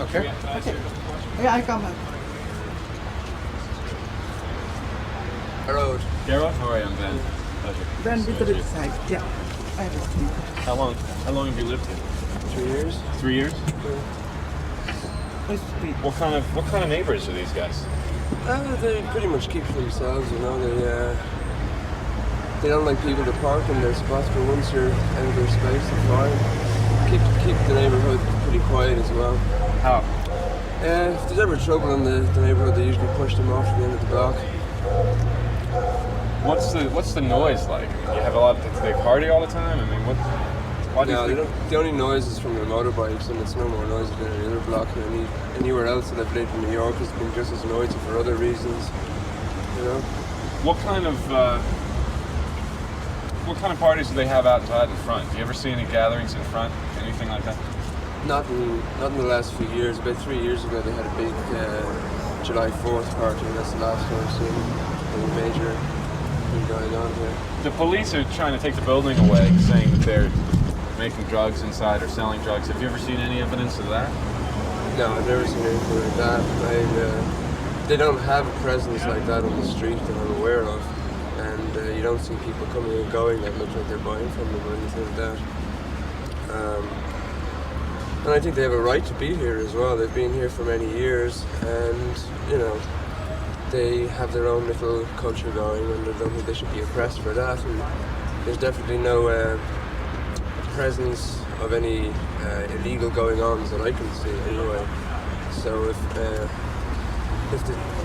Okay. Can I ask you a couple questions? Yeah, I come. Hello. Gerald, how are you? I'm Ben. Pleasure. Then with the side. Yeah. I have a street. How long have you lived here? 3 years. 3 years? Where's the street? What kind of neighbors are these guys? They pretty much keep to themselves, you know. They don't like people to park in their spots, but once you're out of their space, they're fine. Keep the neighborhood pretty quiet as well. How? If there's ever trouble in the neighborhood, they usually push them off to the end of the block. What's the noise like? I mean, you have a lot. Do they party all the time? I mean, why do you think? The only noise is from their motorbikes, and it's no more noisy than any other block. And anywhere else that I've lived in New York has been just as noisy for other reasons. You know. What kind of parties do they have outside in front? Do you ever see any gatherings in front? Anything like that? Not in the last few years. About 3 years ago, they had a big July 4th party. That's the last one I've seen. Any major thing going on here. The police are trying to take the building away, saying that they're making drugs inside or selling drugs. Have you ever seen any evidence of that? No, I've never seen anything like that. They don't have a presence like that on the street that I'm aware of. And you don't see people coming and going that look like they're buying from them or anything like that. And I think they have a right to be here as well. They've been here for many years, and you know, they have their own little culture going, and I don't think they should be oppressed for that. And there's definitely no presence of any illegal going-ons that I can see anyway. So if the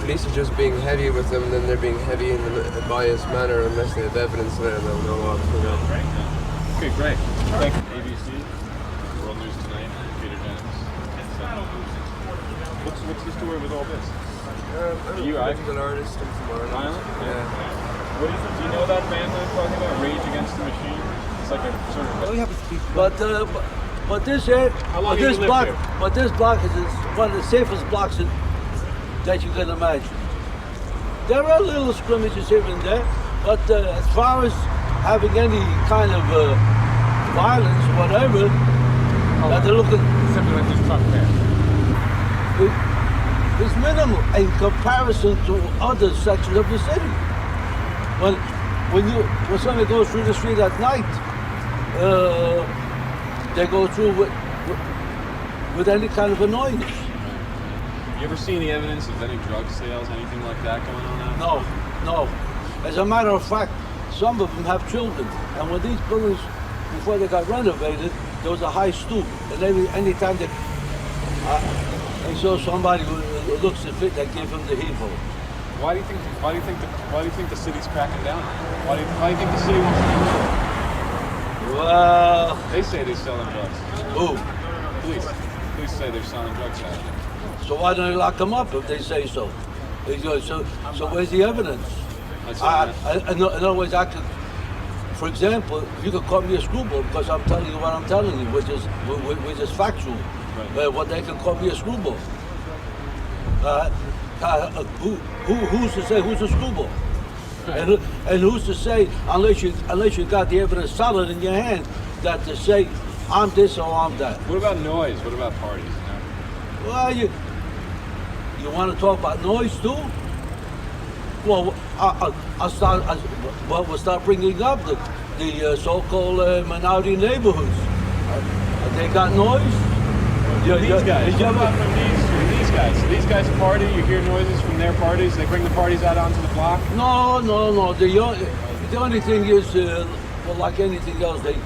police are just being heavy with them, then they're being heavy in a biased manner unless they have evidence there they'll know of. You know. Okay, great. Thank you. ABC, World News Tonight, Peter Jennings. What's the story with all this? I'm a political artist. I'm from Ireland. Ireland? Yeah. What do you know that band that I'm talking about? Rage Against the Machine? It's like a sort of... We have a street. But this block is one of the safest blocks that you can imagine. There are little scrimmages here and there, but as far as having any kind of violence or whatever, that they're looking... Something like this truck there. It's minimal in comparison to other sections of the city. When somebody goes through the street at night, they go through with any kind of a noise. You ever see any evidence of any drug sales, anything like that going on out there? No. As a matter of fact, some of them have children. And when these buildings, before they got renovated, there was a high stoop. And any time they saw somebody who looks to fit, they give him the heave. Why do you think the city's cracking down? Why do you think the city wants to do that? Well, They say they're selling drugs. who? Police say they're selling drugs out there. So why don't they lock them up if they say so? So where's the evidence? That's In other words, for example, you could call me a screwball because I'm telling you what I'm telling you, which is factual. Right. What they can call me a screwball. Who's to say who's a screwball? Right. And who's to say, unless you got the evidence solid in your hand, that to say I'm this or I'm that. What about noise? What about parties? Well, you want to talk about noise too? Well, we'll start bringing up the so-called minority neighborhoods. They got noise. These guys. What about from these guys? So these guys party. You hear noises from their parties. They bring the parties out onto the block. No. The only thing is, well, like anything else, they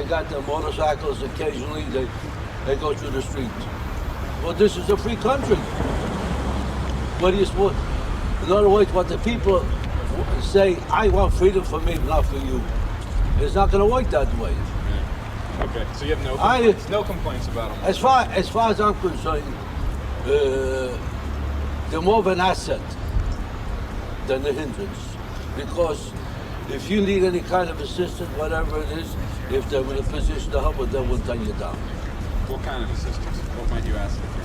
got their motorcycles. Occasionally, they go through the streets. Well, this is a free country. What do you suppose? In other words, what the people say, I want freedom for me, not for you. It's not going to work that way. Yeah. Okay, so you have no complaints about them. As far as I'm concerned, they're more of an asset than a hindrance. Because if you need any kind of assistance, whatever it is, if they're in a position to help, they will turn you down. What kind of assistance? What might you ask them for?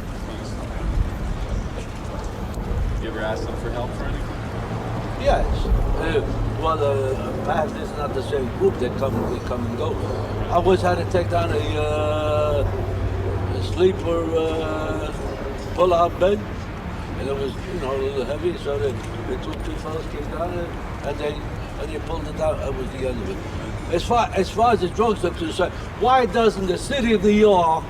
You ever ask them for help for anything? Yes. Perhaps it's not the same group. They come and go. I once had to take down a sleeper pull-out bed, and it was, you know, a little heavy, so the two fellas came down there, and they pulled it out. That was the end of it. As far as the drugs are concerned, why doesn't the city of New York?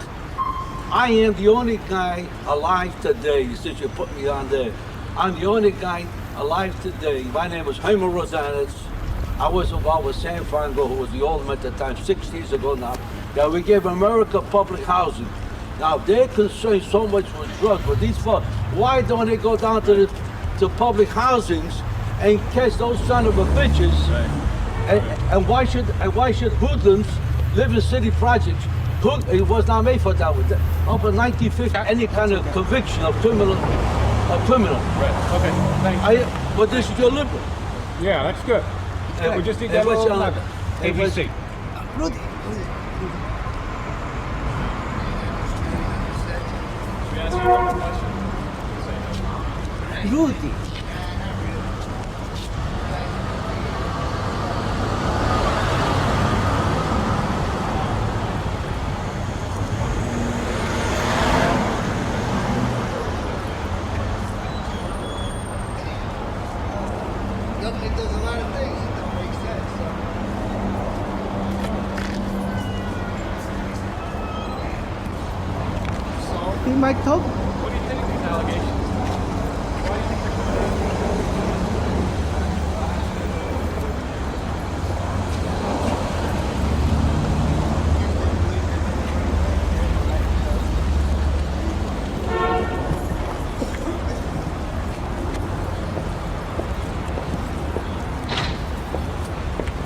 I am the only guy alive today, since you put me on there. I'm the only guy alive today. My name is Jaime Rosales. I was involved with San Franco, who was the alderman at the time, 6 years ago now. That we gave America public housing. Now they're concerned so much with drugs, but these folks, why don't they go down to public housings and catch those son of a bitches? Right. And why should hoodlums live in city projects? It was not made for that. Up in 1950, any kind of conviction of criminal. Right. Okay. Thank you. But this is your liberal. Yeah, that's good. Yeah, we just need that little ABC. Rudy. Should we ask you one more question? Rudy. Government does a lot of things that make sense. So, He might talk. What do you think of these allegations? Why do you think they're coming out?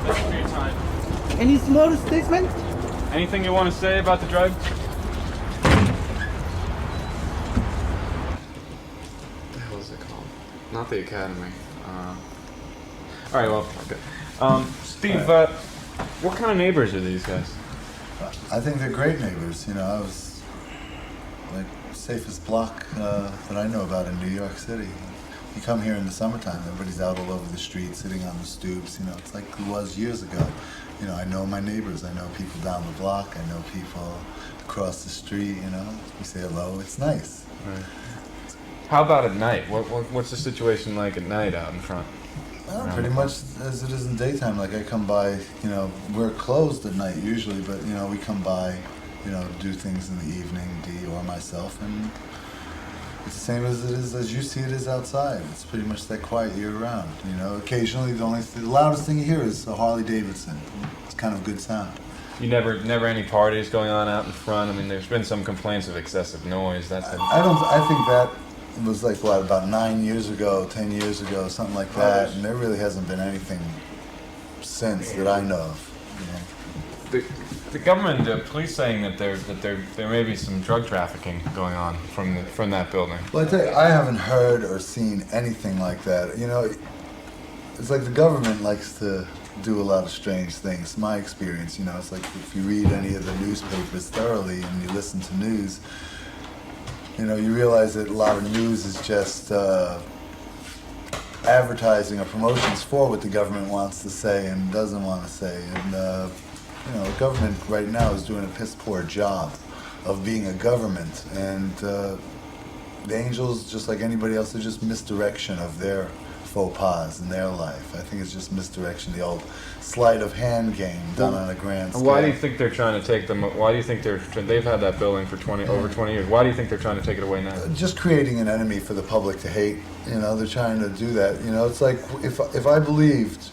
Thank you for your time. Any small statement? Anything you want to say about the drugs? What the hell is it called? Not the Academy. All right, well, okay. Steve, what kind of neighbors are these guys? I think they're great neighbors. You know, I was like safest block that I know about in New York City. You come here in the summertime, everybody's out all over the street, sitting on the stoops. You know, it's like it was years ago. You know, I know my neighbors. I know people down the block. I know people across the street. You know, we say hello. It's nice. Right. How about at night? What's the situation like at night out in front? Well, pretty much as it is in daytime. Like I come by, you know, we're closed at night usually, but you know, we come by, you know, do things in the evening, Dee or myself, and it's the same as it is as you see it is outside. It's pretty much that quiet year round. You know, occasionally the loudest thing you hear is a Harley Davidson. It's kind of good sound. You never any parties going on out in front? I mean, there's been some complaints of excessive noise. I think that was like what, about 9 years ago, 10 years ago, something like that, and there really hasn't been anything since that I know of. You know? The government, the police saying that there may be some drug trafficking going on from that building. Well, I tell you, I haven't heard or seen anything like that. You know, it's like the government likes to do a lot of strange things. My experience, you know, it's like if you read any of the newspapers thoroughly and you listen to news, you know, you realize that a lot of news is just advertising or promotions for what the government wants to say and doesn't want to say. And, you know, the government right now is doing a piss poor job of being a government. And the Angels, just like anybody else, are just misdirection of their faux pas in their life. I think it's just misdirection, the old sleight of hand game done on a grand scale. Why do you think they're trying to take them? Why do you think they've had that building for over 20 years? Why do you think they're trying to take it away now? Just creating an enemy for the public to hate. You know, they're trying to do that. You know, it's like if I believed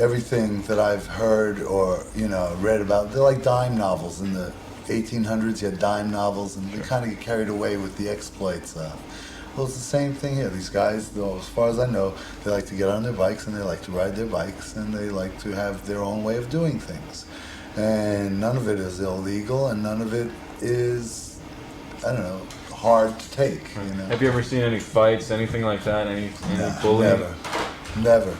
everything that I've heard or, you know, read about, they're like dime novels. In the 1800s, you had dime novels, and they kind of get carried away with the exploits. Well, it's the same thing here. These guys, though, as far as I know, they like to get on their bikes and they like to ride their bikes and they like to have their own way of doing things. And none of it is illegal and none of it is, I don't know, hard to take. You know? Have you ever seen any fights, anything like that? Any bullying? Never.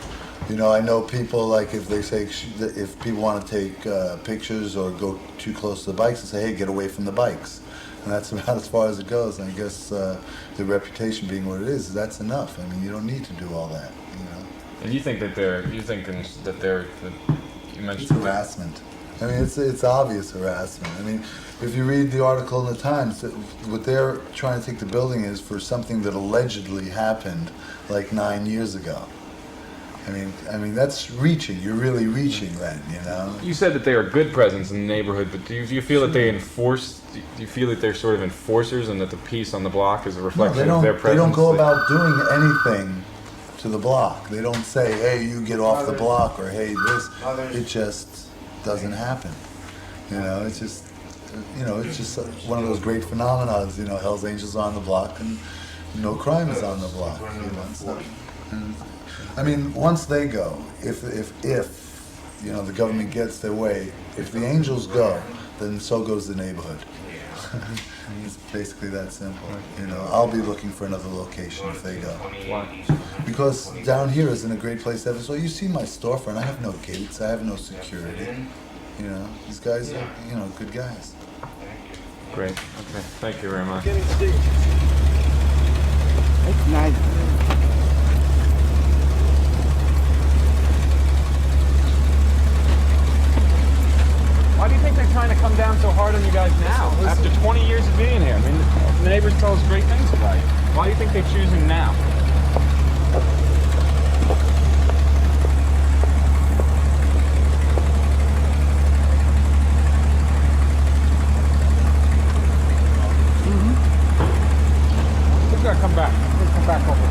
You know, I know people, like, if they say, if people want to take pictures or go too close to the bikes, they say, hey, get away from the bikes. And that's about as far as it goes. And I guess the reputation being what it is, that's enough. I mean, you don't need to do all that, you know. And you think that you mentioned it's harassment. I mean, it's obvious harassment. I mean, if you read the article in the Times, what they're trying to take the building is for something that allegedly happened like 9 years ago. I mean that's reaching. You're really reaching then, you know. You said that they are a good presence in the neighborhood, but do you feel that they enforce? Do you feel that they're sort of enforcers, and that the peace on the block is a reflection of their presence? They don't go about doing anything to the block. They don't say, "Hey, you get off the block," or "Hey, this." It just doesn't happen. You know, it's just one of those great phenomena. You know, Hell's Angels are on the block, and no crime is on the block. You know, so, I mean, once they go, if you know the government gets their way, if the Angels go, then so goes the neighborhood. It's basically that simple. You know, I'll be looking for another location if they go. Why? Because down here isn't a great place to have. So you see my storefront. I have no gates. I have no security. You know, these guys are, you know, good guys. Great. Okay. Thank you very much. It's nice. Why do you think they're trying to come down so hard on you guys now, after 20 years of being here? I mean, the neighbors tell us great things about you. Why do you think they're choosing now? We've got to come back. Let's come back over.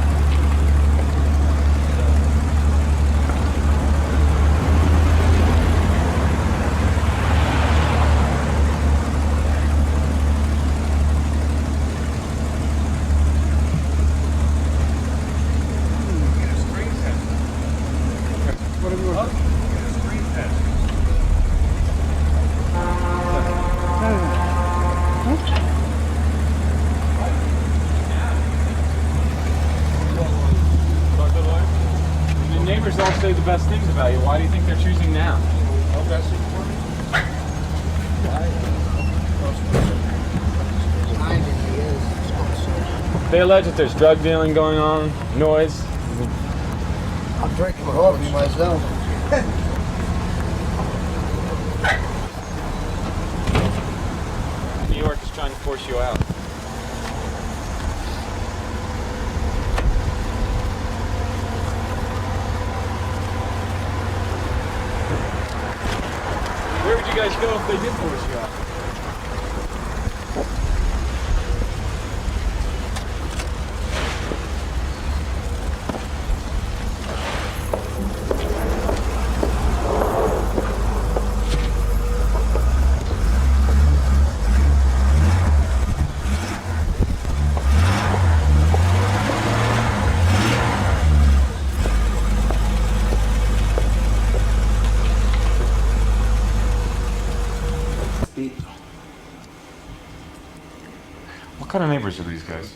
Neighbors all say the best things about you. Why do you think they're choosing now? They allege that there's drug dealing going on, noise. I'm drinking coffee myself. New York is trying to force you out. Where would you guys go if they did force you out? What kind of neighbors are these guys?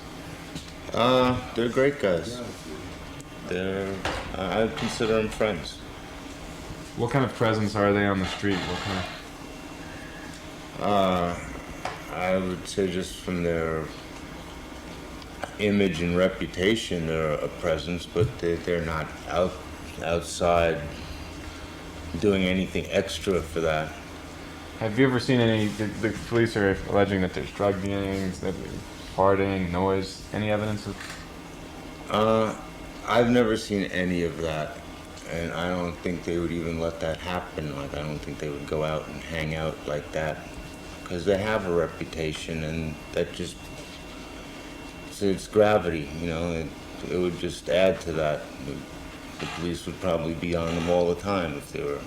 They're great guys. I consider them friends. What kind of presence are they on the street? What kind of... I would say just from their image and reputation, they're a presence, but they're not outside doing anything extra for that. Have you ever seen any, the police are alleging that there's drug dealings, that there's farting, noise, any evidence of? I've never seen any of that, and I don't think they would even let that happen. Like, I don't think they would go out and hang out like that, because they have a reputation, and that just, it's gravity, you know, it would just add to that. The police would probably be on them all the time if they were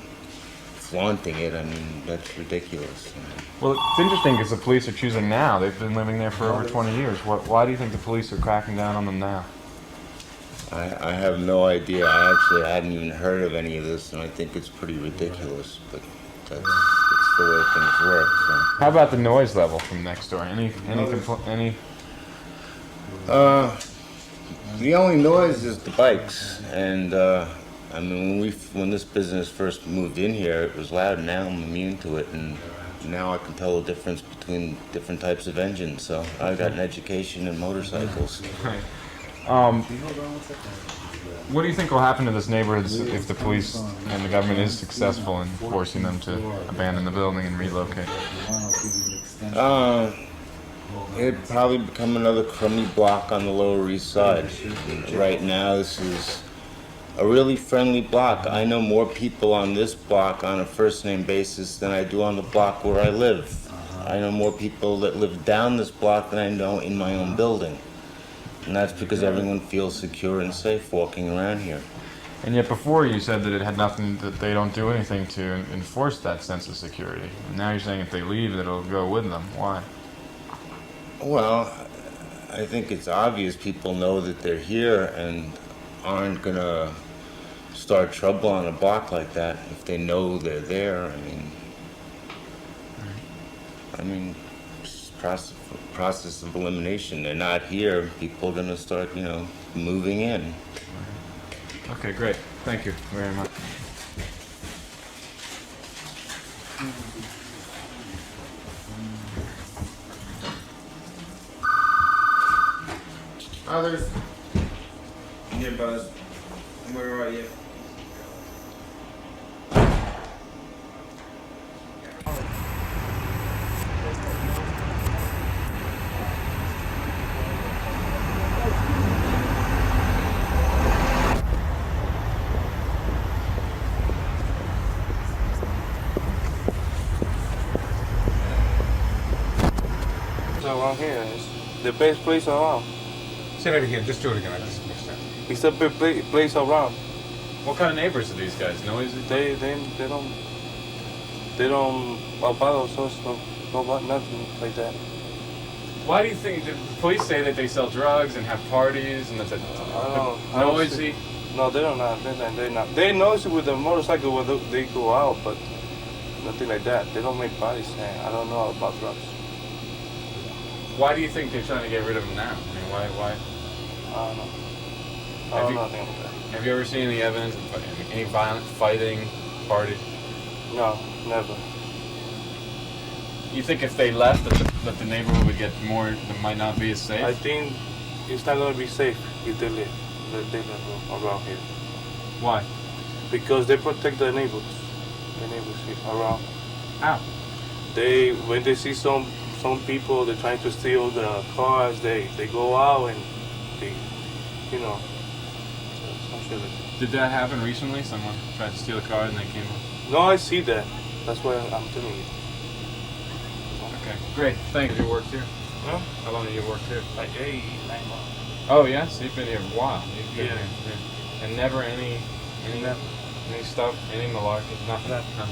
flaunting it. I mean, that's ridiculous. Well, it's interesting because the police are choosing now. They've been living there for over 20 years. Why do you think the police are cracking down on them now? I have no idea. I actually hadn't even heard of any of this, and I think it's pretty ridiculous, but it's the way things work. So. How about the noise level from next door? Any? The only noise is the bikes, and I mean, when this business first moved in here, it was loud. Now I'm immune to it, and now I can tell the difference between different types of engines. So I got an education in motorcycles. Right. What do you think will happen to this neighborhood if the police and the government is successful in forcing them to abandon the building and relocate? It'd probably become another crummy block on the Lower East Side. Right now, this is a really friendly block. I know more people on this block on a first-name basis than I do on the block where I live. I know more people that live down this block than I know in my own building. And that's because everyone feels secure and safe walking around here. And yet before you said that it had nothing, that they don't do anything to enforce that sense of security. And now you're saying if they leave, that it'll go with them. Why? Well, I think it's obvious people know that they're here and aren't gonna start trouble on a block like that if they know they're there. I mean, just process of elimination. They're not here. People are gonna start, moving in. Okay, great. Thank you very much. Others? Yeah, Buzz. Where are you? Around here, it's the best place around. Say that again. Just do it again. I just missed that. It's the best place around. What kind of neighbors are these guys? Noisy? They don't bother us, nothing like that. Why do you think the police say that they sell drugs and have parties and that's noisy? No, they don't. They're not. They're noisy with the motorcycle when they go out, but nothing like that. They don't make parties. I don't know about drugs. Why do you think they're trying to get rid of them now? I mean, why? I don't know. I don't know nothing about that. Have you ever seen any evidence of any violent fighting, parties? No, never. You think if they left, that the neighborhood would get more, that might not be as safe? I think it's not going to be safe if they live around here. Why? Because they protect the neighbors here around. How? When they see some people, they're trying to steal the cars, they go out and they, some shit like that. Did that happen recently? Someone tried to steal a car and they came up? No, I see that. That's why I'm telling you. Okay, great. Thank you. You worked here? Huh? How long have you worked here? Like 9 months. Oh, yeah? So you've been here a while. You've been Yeah. here. And never any stuff, any malarkey, nothing? Nothing. No.